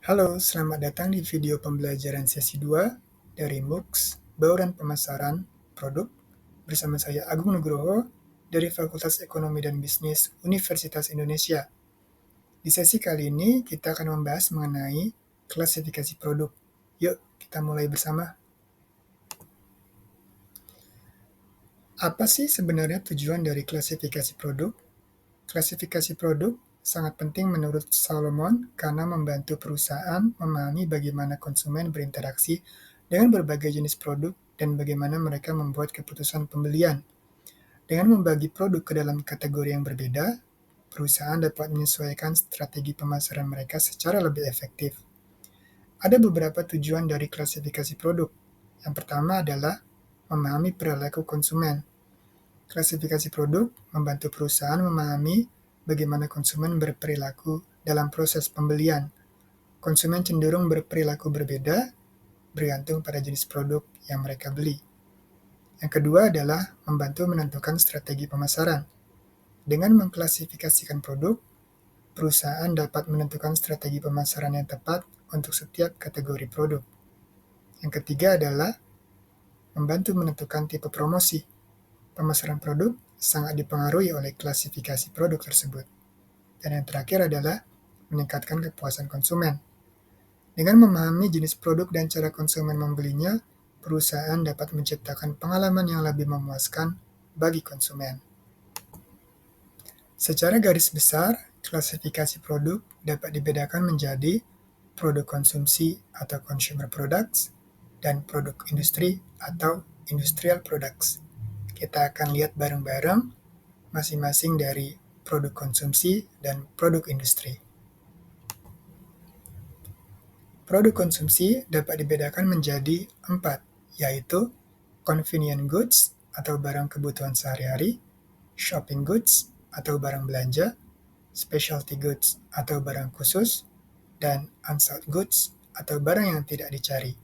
Halo, selamat datang di video pembelajaran sesi 2 dari MOOCs Bauran Pemasaran Produk bersama saya Agung Nugroho dari Fakultas Ekonomi dan Bisnis Universitas Indonesia. Di sesi kali ini kita akan membahas mengenai klasifikasi produk. Yuk, kita mulai bersama. Apa sih sebenarnya tujuan dari klasifikasi produk? Klasifikasi produk sangat penting menurut Solomon karena membantu perusahaan memahami bagaimana konsumen berinteraksi dengan berbagai jenis produk dan bagaimana mereka membuat keputusan pembelian. Dengan membagi produk ke dalam kategori yang berbeda, perusahaan dapat menyesuaikan strategi pemasaran mereka secara lebih efektif. Ada beberapa tujuan dari klasifikasi produk. Yang pertama adalah memahami perilaku konsumen. Klasifikasi produk membantu perusahaan memahami bagaimana konsumen berperilaku dalam proses pembelian. Konsumen cenderung berperilaku berbeda bergantung pada jenis produk yang mereka beli. Yang kedua adalah membantu menentukan strategi pemasaran. Dengan mengklasifikasikan produk, perusahaan dapat menentukan strategi pemasaran yang tepat untuk setiap kategori produk. Yang ketiga adalah membantu menentukan tipe promosi. Pemasaran produk sangat dipengaruhi oleh klasifikasi produk tersebut. Dan yang terakhir adalah meningkatkan kepuasan konsumen. Dengan memahami jenis produk dan cara konsumen membelinya, perusahaan dapat menciptakan pengalaman yang lebih memuaskan bagi konsumen. Secara garis besar, klasifikasi produk dapat dibedakan menjadi produk konsumsi atau consumer products dan produk industri atau industrial products. Kita akan lihat bareng-bareng masing-masing dari produk konsumsi dan produk industri. Produk konsumsi dapat dibedakan menjadi 4, yaitu convenient goods atau barang kebutuhan sehari-hari, shopping goods atau barang belanja, specialty goods atau barang khusus, dan unsought goods atau barang yang tidak dicari.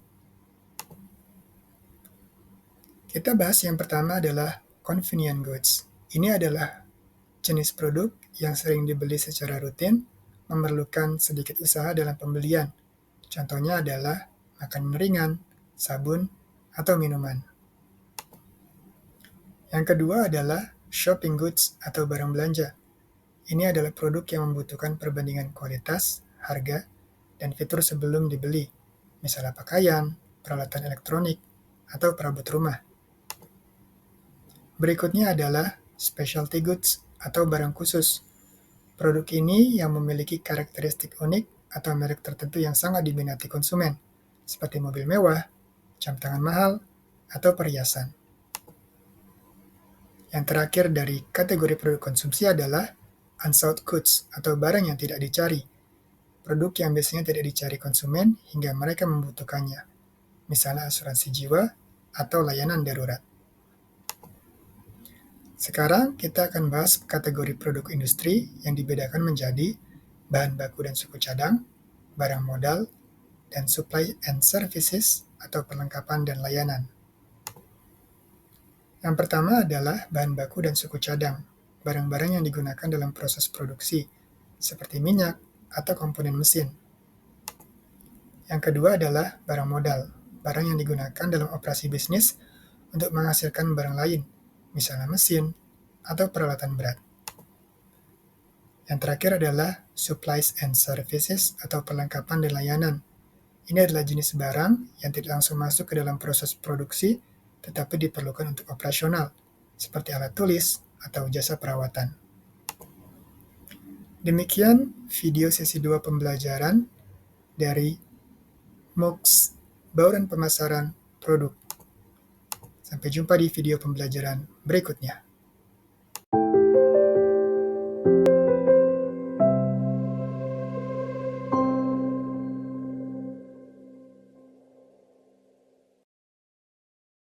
Kita bahas yang pertama adalah convenient goods. Ini adalah jenis produk yang sering dibeli secara rutin, memerlukan sedikit usaha dalam pembelian. Contohnya adalah makanan ringan, sabun, atau minuman. Yang kedua adalah shopping goods atau barang belanja. Ini adalah produk yang membutuhkan perbandingan kualitas, harga, dan fitur sebelum dibeli, misalnya pakaian, peralatan elektronik, atau perabot rumah. Berikutnya adalah specialty goods atau barang khusus. Produk ini yang memiliki karakteristik unik atau merek tertentu yang sangat diminati konsumen, seperti mobil mewah, jam tangan mahal, atau perhiasan. Yang terakhir dari kategori produk konsumsi adalah unsought goods atau barang yang tidak dicari. Produk yang biasanya tidak dicari konsumen hingga mereka membutuhkannya, misalnya asuransi jiwa atau layanan darurat. Sekarang kita akan bahas kategori produk industri yang dibedakan menjadi bahan baku dan suku cadang, barang modal, dan supply and services atau perlengkapan dan layanan. Yang pertama adalah bahan baku dan suku cadang, barang-barang yang digunakan dalam proses produksi, seperti minyak atau komponen mesin. Yang kedua adalah barang modal, barang yang digunakan dalam operasi bisnis untuk menghasilkan barang lain, misalnya mesin atau peralatan berat. Yang terakhir adalah supplies and services atau perlengkapan dan layanan. Ini adalah jenis barang yang tidak langsung masuk ke dalam proses produksi, tetapi diperlukan untuk operasional, seperti alat tulis atau jasa perawatan. Demikian video sesi 2 pembelajaran dari MOOCs Bauran Pemasaran Produk. Sampai jumpa di video pembelajaran berikutnya.